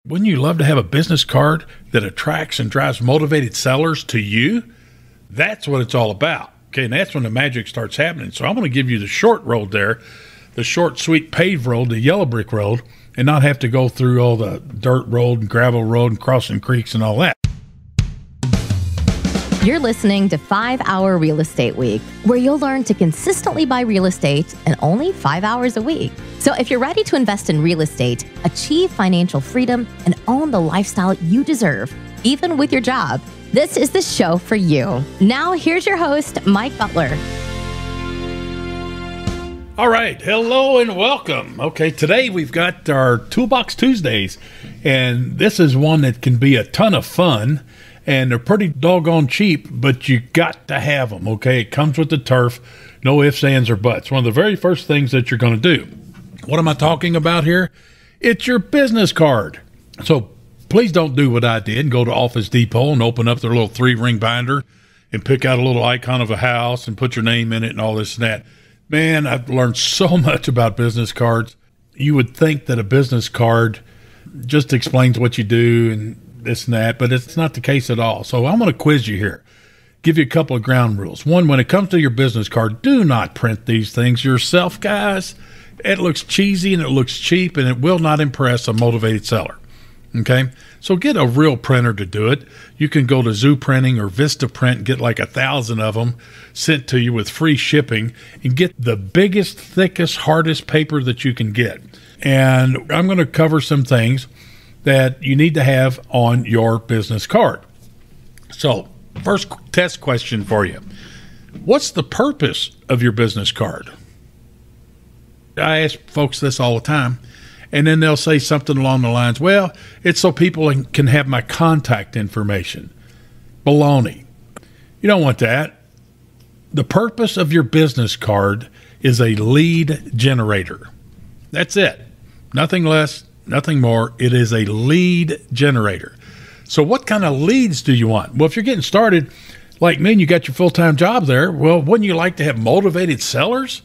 Wouldn't you love to have a business card that attracts and drives motivated sellers to you? That's what it's all about. Okay, and that's when the magic starts happening. So I'm going to give you the short road there, the short, sweet paved road, the yellow brick road, and not have to go through all the dirt road and gravel road and crossing creeks and all that. You're listening to 5 Hour Real Estate Week, where you'll learn to consistently buy real estate in only 5 hours a week. So if you're ready to invest in real estate, achieve financial freedom, and own the lifestyle you deserve, even with your job, this is the show for you. Now, here's your host, Mike Butler. All right. Hello and welcome. Okay, today we've got our Toolbox Tuesdays, and this is one that can be a ton of fun. And they're pretty doggone cheap, but you got to have them, okay? It comes with the turf, no ifs, ands, or buts. One of the very first things that you're going to do. What am I talking about here? It's your business card. So please don't do what I did and go to Office Depot and open up their little 3-ring binder and pick out a little icon of a house and put your name in it and all this and that. Man, I've learned so much about business cards. You would think that a business card just explains what you do and this and that, but it's not the case at all. So I'm going to quiz you here, give you a couple of ground rules. One, when it comes to your business card, do not print these things yourself, guys. It looks cheesy and it looks cheap, and it will not impress a motivated seller. Okay, so get a real printer to do it. You can go to Zoo Printing or Vista Print and get like 1,000 of them sent to you with free shipping, and get the biggest, thickest, hardest paper that you can get. And I'm going to cover some things that you need to have on your business card. So, first test question for you. What's the purpose of your business card? I ask folks this all the time, and then they'll say something along the lines, well, it's so people can have my contact information. Baloney. You don't want that. The purpose of your business card is a lead generator. That's it. Nothing less, nothing more. It is a lead generator. So what kind of leads do you want? Well, if you're getting started like me and you got your full-time job there, well, wouldn't you like to have motivated sellers?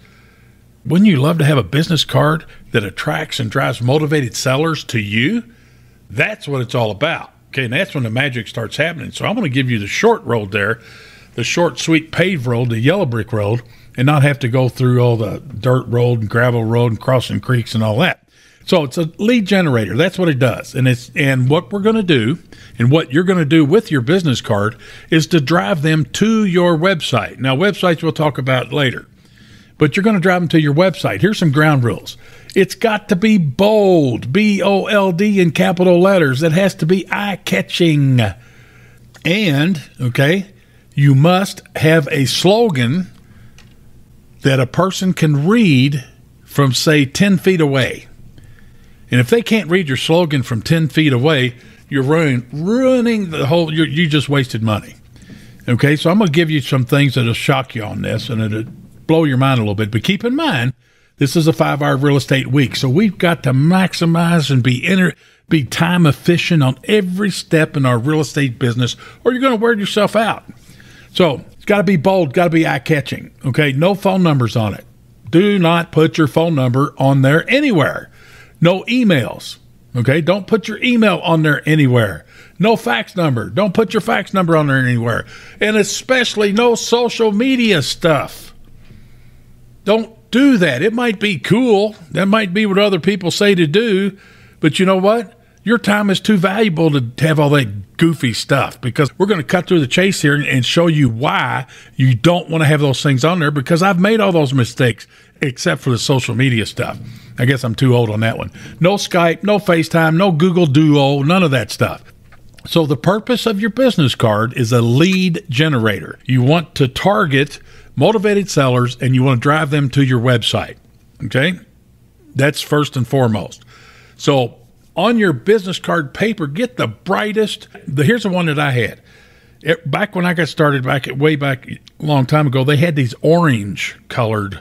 Wouldn't you love to have a business card that attracts and drives motivated sellers to you? That's what it's all about. Okay, and that's when the magic starts happening. So I'm going to give you the short road there, the short, sweet paved road, the yellow brick road, and not have to go through all the dirt road and gravel road and crossing creeks and all that. So it's a lead generator. That's what it does. And what we're going to do and what you're going to do with your business card is to drive them to your website. Now, websites we'll talk about later, but you're going to drive them to your website. Here's some ground rules. It's got to be bold, B-O-L-D in capital letters. It has to be eye-catching. And, okay, you must have a slogan that a person can read from, say, 10 feet away. And if they can't read your slogan from 10 feet away, you're ruining the whole, you just wasted money. Okay, so I'm going to give you some things that will shock you on this, and it'll blow your mind a little bit. But keep in mind, this is a 5-hour real estate week, so we've got to maximize and be time efficient on every step in our real estate business, or you're going to wear yourself out. So it's got to be bold, got to be eye-catching. Okay, no phone numbers on it. Do not put your phone number on there anywhere. No emails, okay? Don't put your email on there anywhere. No fax number. Don't put your fax number on there anywhere. And especially no social media stuff. Don't do that. It might be cool. That might be what other people say to do. But you know what? Your time is too valuable to have all that goofy stuff, because we're going to cut through the chase here and show you why you don't want to have those things on there, because I've made all those mistakes except for the social media stuff. I guess I'm too old on that one. No Skype, no FaceTime, no Google Duo, none of that stuff. So the purpose of your business card is a lead generator. You want to target motivated sellers and you want to drive them to your website. Okay? That's first and foremost. So on your business card paper, get the brightest. Here's the one that I had. Back when I got started, way back a long time ago, they had these orange colored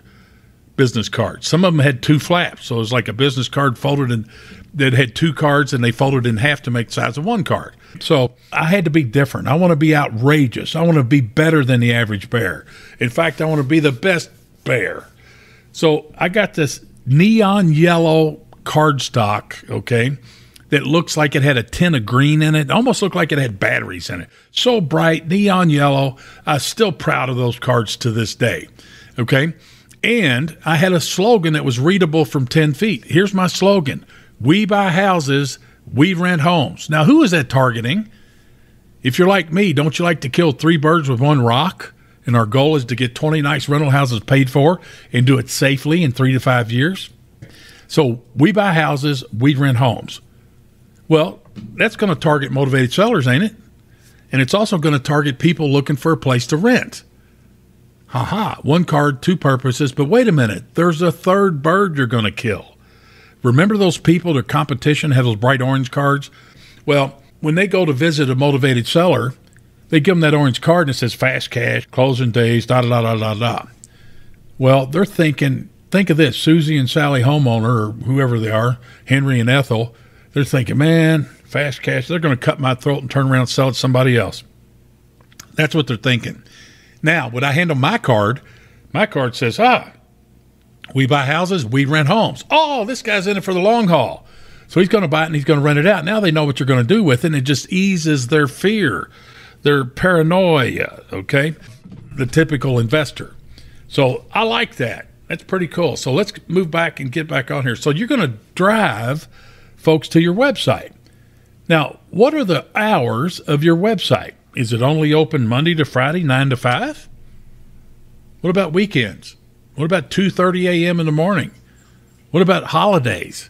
business cards. Some of them had 2 flaps, so it was like a business card folded in that had 2 cards, and they folded in half to make the size of 1 card. So I had to be different. I want to be outrageous. I want to be better than the average bear. In fact, I want to be the best bear. So I got this neon yellow cardstock, okay, that looks like it had a tint of green in it. It almost looked like it had batteries in it. So bright, neon yellow. I'm still proud of those cards to this day. Okay. And I had a slogan that was readable from 10 feet. Here's my slogan. We buy houses, we rent homes. Now, who is that targeting? If you're like me, don't you like to kill 3 birds with 1 rock? And our goal is to get 20 nice rental houses paid for and do it safely in 3 to 5 years. So we buy houses, we rent homes. Well, that's going to target motivated sellers, ain't it? And it's also going to target people looking for a place to rent. Ha-ha, 1 card, 2 purposes. But wait a minute, there's a 3rd bird you're going to kill. Remember those people, their competition have those bright orange cards? Well, when they go to visit a motivated seller, they give them that orange card and it says fast cash, closing days, da-da-da-da-da-da. Well, they're thinking, think of this, Susie and Sally homeowner, or whoever they are, Henry and Ethel, they're thinking, man, fast cash, they're going to cut my throat and turn around and sell it to somebody else. That's what they're thinking. Now, when I hand them my card says, we buy houses, we rent homes. Oh, this guy's in it for the long haul. So he's going to buy it and he's going to rent it out. Now they know what you're going to do with it, and it just eases their fear, their paranoia, okay? The typical investor. So I like that. That's pretty cool. So let's move back and get back on here. So you're going to drive folks to your website. Now, what are the hours of your website? Is it only open Monday to Friday, 9 to 5? What about weekends? What about 2:30 a.m. in the morning? What about holidays?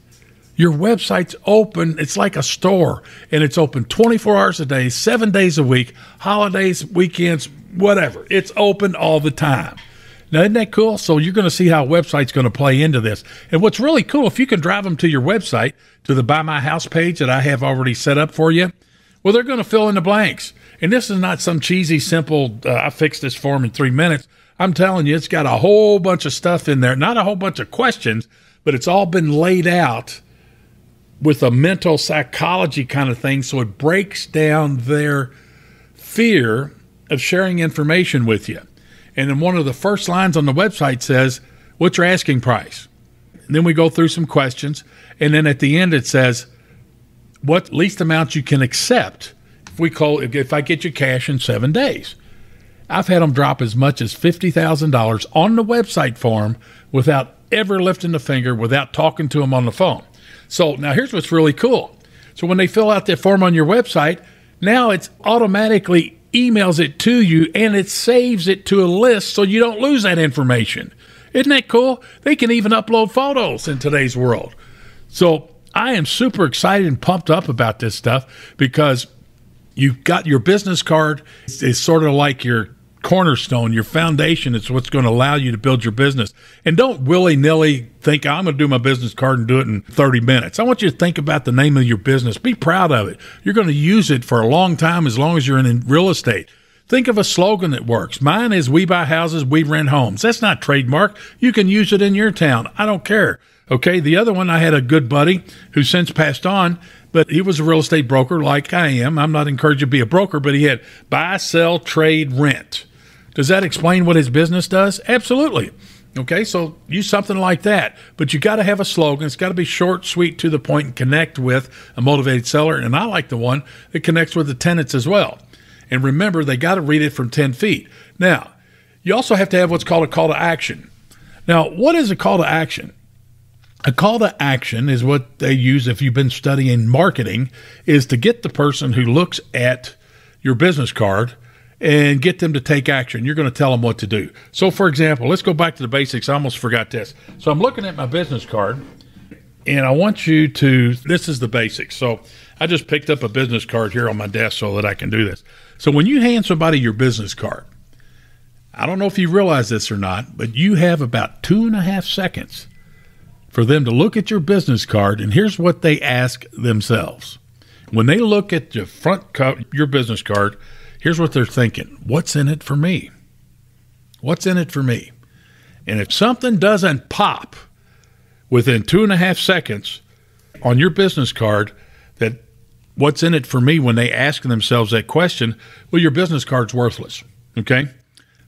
Your website's open. It's like a store, and it's open 24 hours a day, 7 days a week, holidays, weekends, whatever. It's open all the time. Now, isn't that cool? So you're going to see how a website's going to play into this. And what's really cool, if you can drive them to your website, to the Buy My House page that I have already set up for you, well, they're going to fill in the blanks. And this is not some cheesy, simple, I fixed this form in 3 minutes. I'm telling you, it's got a whole bunch of stuff in there, not a whole bunch of questions, but it's all been laid out with a mental psychology kind of thing, so it breaks down their fear of sharing information with you. And then one of the first lines on the website says, what's your asking price? And then we go through some questions, and then at the end it says, what least amount you can accept if I get you cash in 7 days. I've had them drop as much as $50,000 on the website form without ever lifting a finger, without talking to them on the phone. So now here's what's really cool. So when they fill out that form on your website, now it's automatically emails it to you and it saves it to a list so you don't lose that information. Isn't that cool? They can even upload photos in today's world. So I am super excited and pumped up about this stuff because you've got your business card is sort of like your cornerstone, your foundation. It's what's going to allow you to build your business. And don't willy-nilly think, I'm going to do my business card and do it in 30 minutes. I want you to think about the name of your business. Be proud of it. You're going to use it for a long time as long as you're in real estate. Think of a slogan that works. Mine is, we buy houses, we rent homes. That's not trademark. You can use it in your town. I don't care. Okay, the other one, I had a good buddy who since passed on, but he was a real estate broker like I am. I'm not encouraged to be a broker, but he had buy, sell, trade, rent. Does that explain what his business does? Absolutely. Okay, so use something like that. But you got to have a slogan. It's got to be short, sweet, to the point, and connect with a motivated seller. And I like the one that connects with the tenants as well. And remember, they got to read it from 10 feet. Now, you also have to have what's called a call to action. Now, what is a call to action? A call to action is what they use, if you've been studying marketing, is to get the person who looks at your business card and get them to take action. You're going to tell them what to do. So, for example, let's go back to the basics. I almost forgot this. So I'm looking at my business card, and I want you to, this is the basics. So I just picked up a business card here on my desk so that I can do this. So when you hand somebody your business card, I don't know if you realize this or not, but you have about 2.5 seconds for them to look at your business card, and here's what they ask themselves. When they look at the front cover, your business card, here's what they're thinking. What's in it for me? What's in it for me? And if something doesn't pop within 2.5 seconds on your business card, that what's in it for me, when they ask themselves that question, well, your business card's worthless. Okay?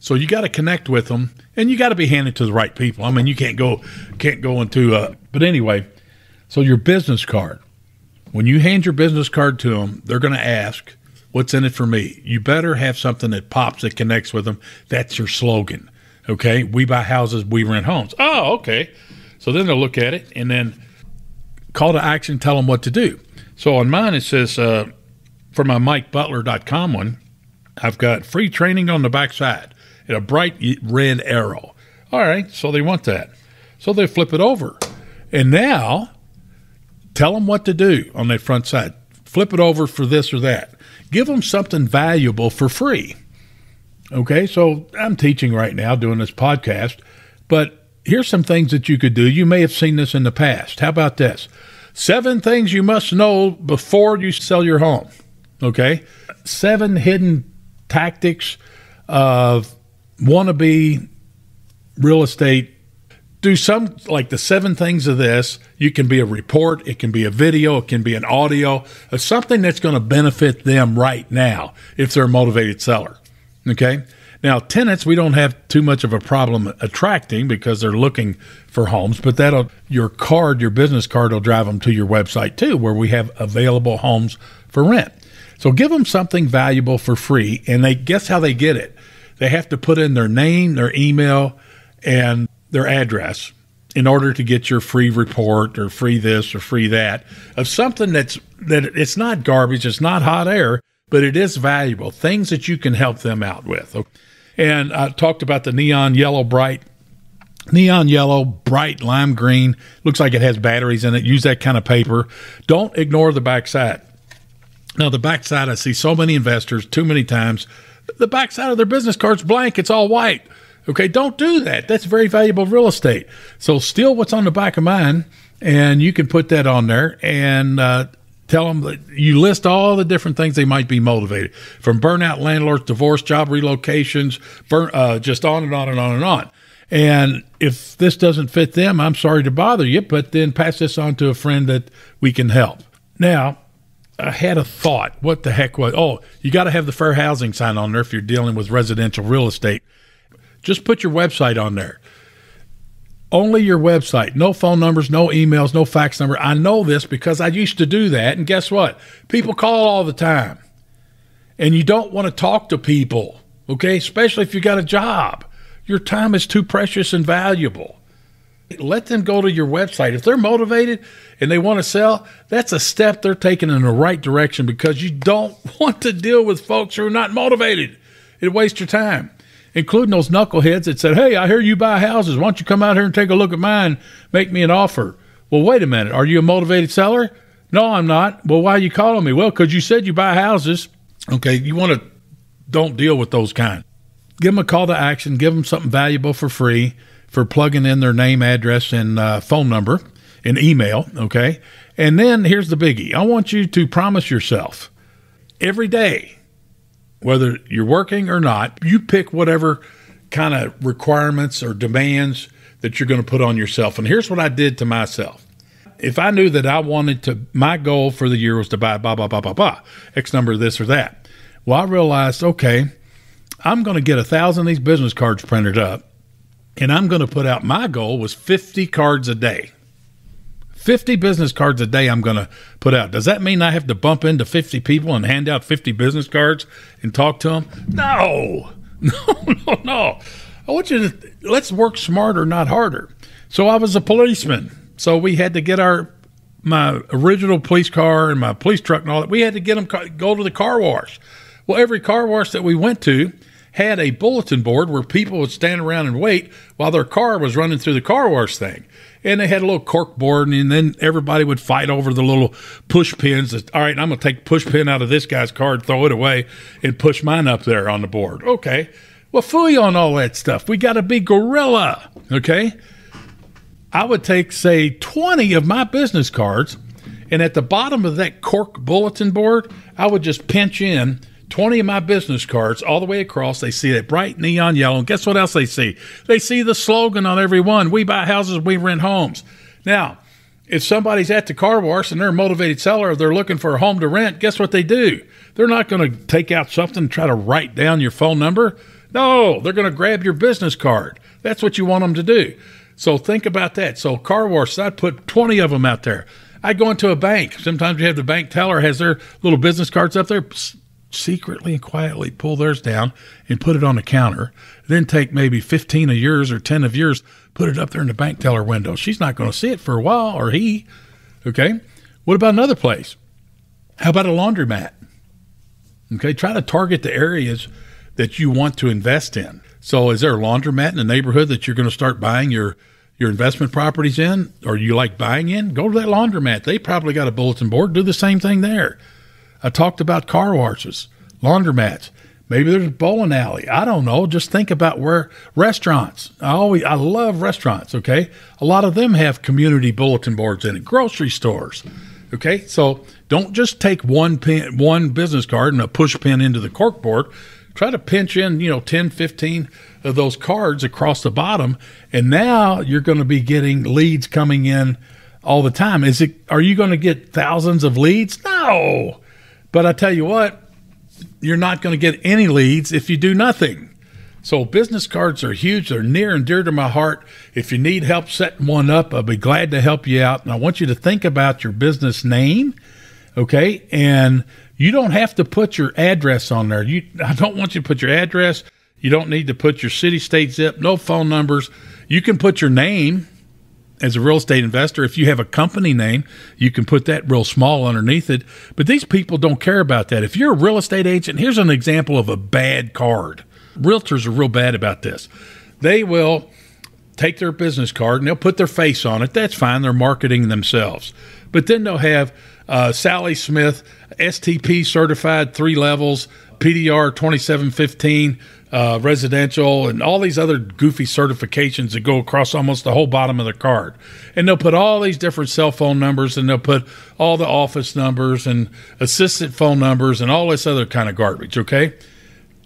So you got to connect with them, and you got to be handed to the right people. I mean, you can't go into but anyway, so your business card. When you hand your business card to them, they're going to ask, what's in it for me? You better have something that pops, that connects with them. That's your slogan. Okay? We buy houses, we rent homes. Oh, okay. So then they'll look at it and then call to action, tell them what to do. So on mine, it says, for my MikeButler.com one, I've got free training on the backside and a bright red arrow. All right, so they want that. So they flip it over. And now, tell them what to do on that front side. Flip it over for this or that. Give them something valuable for free. Okay, so I'm teaching right now, doing this podcast, but here's some things that you could do. You may have seen this in the past. How about this? 7 things you must know before you sell your home. Okay? 7 hidden tactics of wannabe real estate. Do some, like the 7 things of this. You can be a report, it can be a video, it can be an audio, something that's going to benefit them right now if they're a motivated seller. Okay? Now, tenants, we don't have too much of a problem attracting because they're looking for homes, but your business card will drive them to your website too, where we have available homes for rent. So give them something valuable for free, and guess how they get it? They have to put in their name, their email, and their address in order to get your free report or free this or free that of something that it's not garbage, it's not hot air, but it is valuable, things that you can help them out with. And I talked about the neon yellow, bright lime green. Looks like it has batteries in it. Use that kind of paper. Don't ignore the backside. Now, the backside, I see so many investors too many times, the backside of their business card's blank. It's all white. Okay, don't do that. That's very valuable real estate. So steal what's on the back of mine, and you can put that on there and tell them that you list all the different things they might be motivated, from burnout landlords, divorce, job relocations, just on and on and on and on. And if this doesn't fit them, I'm sorry to bother you, but then pass this on to a friend that we can help. Now, I had a thought. What the heck was? Oh, you got to have the fair housing sign on there if you're dealing with residential real estate. Just put your website on there. Only your website. No phone numbers, no emails, no fax number. I know this because I used to do that. And guess what? People call all the time. And you don't want to talk to people, okay? Especially if you got a job. Your time is too precious and valuable. Let them go to your website. If they're motivated and they want to sell, that's a step they're taking in the right direction, because you don't want to deal with folks who are not motivated. It wastes your time, including those knuckleheads that said, hey, I hear you buy houses. Why don't you come out here and take a look at mine, make me an offer? Well, wait a minute. Are you a motivated seller? No, I'm not. Well, why are you calling me? Well, because you said you buy houses. Okay, don't deal with those kind. Give them a call to action. Give them something valuable for free for plugging in their name, address, and phone number and email, okay? And then here's the biggie. I want you to promise yourself every day, whether you're working or not, you pick whatever kind of requirements or demands that you're going to put on yourself. And here's what I did to myself. If I knew that my goal for the year was to buy X number of this or that. Well, I realized, okay, I'm going to get 1,000 of these business cards printed up, and I'm going to put out, my goal was 50 cards a day. 50 business cards a day I'm going to put out. Does that mean I have to bump into 50 people and hand out 50 business cards and talk to them? No. I want you to, let's work smarter, not harder. So I was a policeman. So we had to get my original police car and my police truck and all that. We had to get them go to the car wash. Well, every car wash that we went to had a bulletin board where people would stand around and wait while their car was running through the car wash thing. And they had a little cork board, and then everybody would fight over the little push pins. All right, I'm going to take push pin out of this guy's card, throw it away, and push mine up there on the board. Okay. Well, phooey on all that stuff. We got to be gorilla, okay? I would take, say, 20 of my business cards, and at the bottom of that cork bulletin board, I would just pinch in 20 of my business cards all the way across. They see that bright neon yellow. And guess what else they see? They see the slogan on every one. We buy houses, we rent homes. Now, if somebody's at the car wash and they're a motivated seller, or they're looking for a home to rent, guess what they do? They're not going to take out something and try to write down your phone number. No, they're going to grab your business card. That's what you want them to do. So think about that. So car wash, I'd put 20 of them out there. I go into a bank. Sometimes you have the bank teller has their little business cards up there. Secretly and quietly pull theirs down and put it on the counter. Then take maybe 15 of yours or 10 of yours, put it up there in the bank teller window. She's not going to see it for a while, or he. Okay. What about another place? How about a laundromat? Okay. Try to target the areas that you want to invest in. So is there a laundromat in the neighborhood that you're going to start buying your investment properties in, or you like buying in? Go to that laundromat. They probably got a bulletin board. Do the same thing there. I talked about car washes, laundromats. Maybe there's a bowling alley. I don't know. Just think about where restaurants. I love restaurants, okay? A lot of them have community bulletin boards in it. Grocery stores, okay? So don't just take one business card and a push pin into the corkboard. Try to pinch in, 10, 15 of those cards across the bottom, and now you're going to be getting leads coming in all the time. Are you going to get thousands of leads? No. But I tell you what, you're not going to get any leads if you do nothing. So business cards are huge. They're near and dear to my heart. If you need help setting one up, I'll be glad to help you out. And I want you to think about your business name, okay? And you don't have to put your address on there. I don't want you to put your address. You don't need to put your city, state, zip, no phone numbers. You can put your name as a real estate investor. If you have a company name, you can put that real small underneath it. But these people don't care about that. If you're a real estate agent, here's an example of a bad card. Realtors are real bad about this. They will take their business card and they'll put their face on it. That's fine. They're marketing themselves. But then they'll have Sally Smith, STP certified 3 levels, PDR 2715, residential, and all these other goofy certifications that go across almost the whole bottom of the card. And they'll put all these different cell phone numbers, and they'll put all the office numbers and assistant phone numbers and all this other kind of garbage, okay?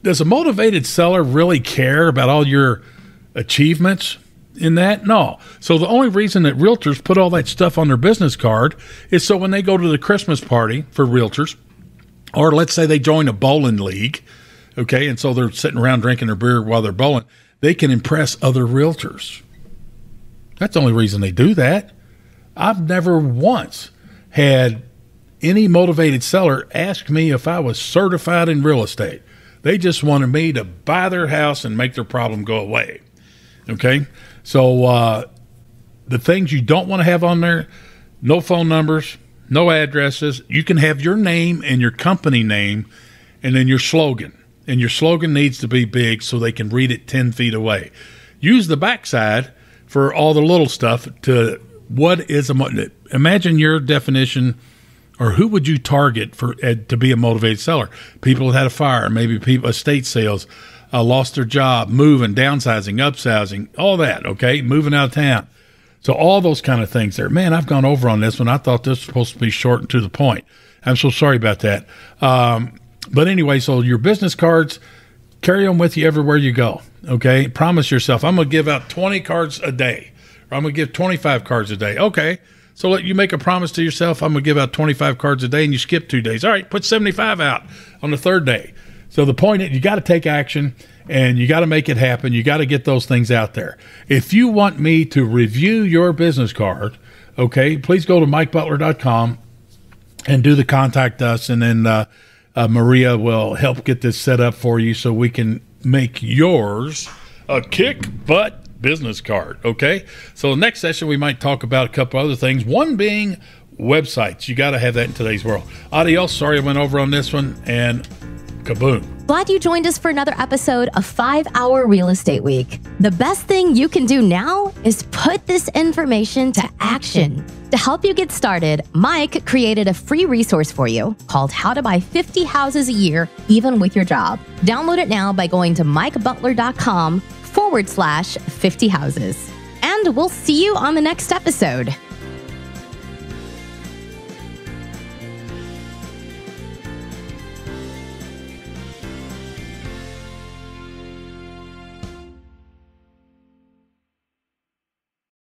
Does a motivated seller really care about all your achievements in that? No. So the only reason that realtors put all that stuff on their business card is so when they go to the Christmas party for realtors, or let's say they join a bowling league, okay, and so they're sitting around drinking their beer while they're bowling, they can impress other realtors. That's the only reason they do that. I've never once had any motivated seller ask me if I was certified in real estate. They just wanted me to buy their house and make their problem go away. Okay? So the things you don't want to have on there, no phone numbers, no addresses. You can have your name and your company name and then your slogan. And your slogan needs to be big so they can read it 10 feet away. Use the backside for all the little stuff to what is imagine your definition, or who would you target for to be a motivated seller? People that had a fire, maybe people, estate sales, lost their job, moving, downsizing, upsizing, all that, okay? Moving out of town. So all those kind of things there. Man, I've gone over on this one. I thought this was supposed to be short and to the point. I'm so sorry about that. But anyway, so your business cards, carry them with you everywhere you go, okay? Promise yourself, I'm going to give out 20 cards a day, or I'm going to give 25 cards a day. Okay, so let you make a promise to yourself, I'm going to give out 25 cards a day, and you skip 2 days. All right, put 75 out on the third day. So the point is, you got to take action, and you got to make it happen. You got to get those things out there. If you want me to review your business card, okay, please go to MikeButler.com and do the contact us, and then Maria will help get this set up for you so we can make yours a kick-butt business card, okay? So the next session, we might talk about a couple other things, one being websites. You got to have that in today's world. Adios. Sorry I went over on this one, and kaboom. Glad you joined us for another episode of 5-Hour Real Estate Week. The best thing you can do now is put this information to action. To help you get started, Mike created a free resource for you called How to Buy 50 Houses a Year, Even with Your Job. Download it now by going to MikeButler.com/50 houses. And we'll see you on the next episode.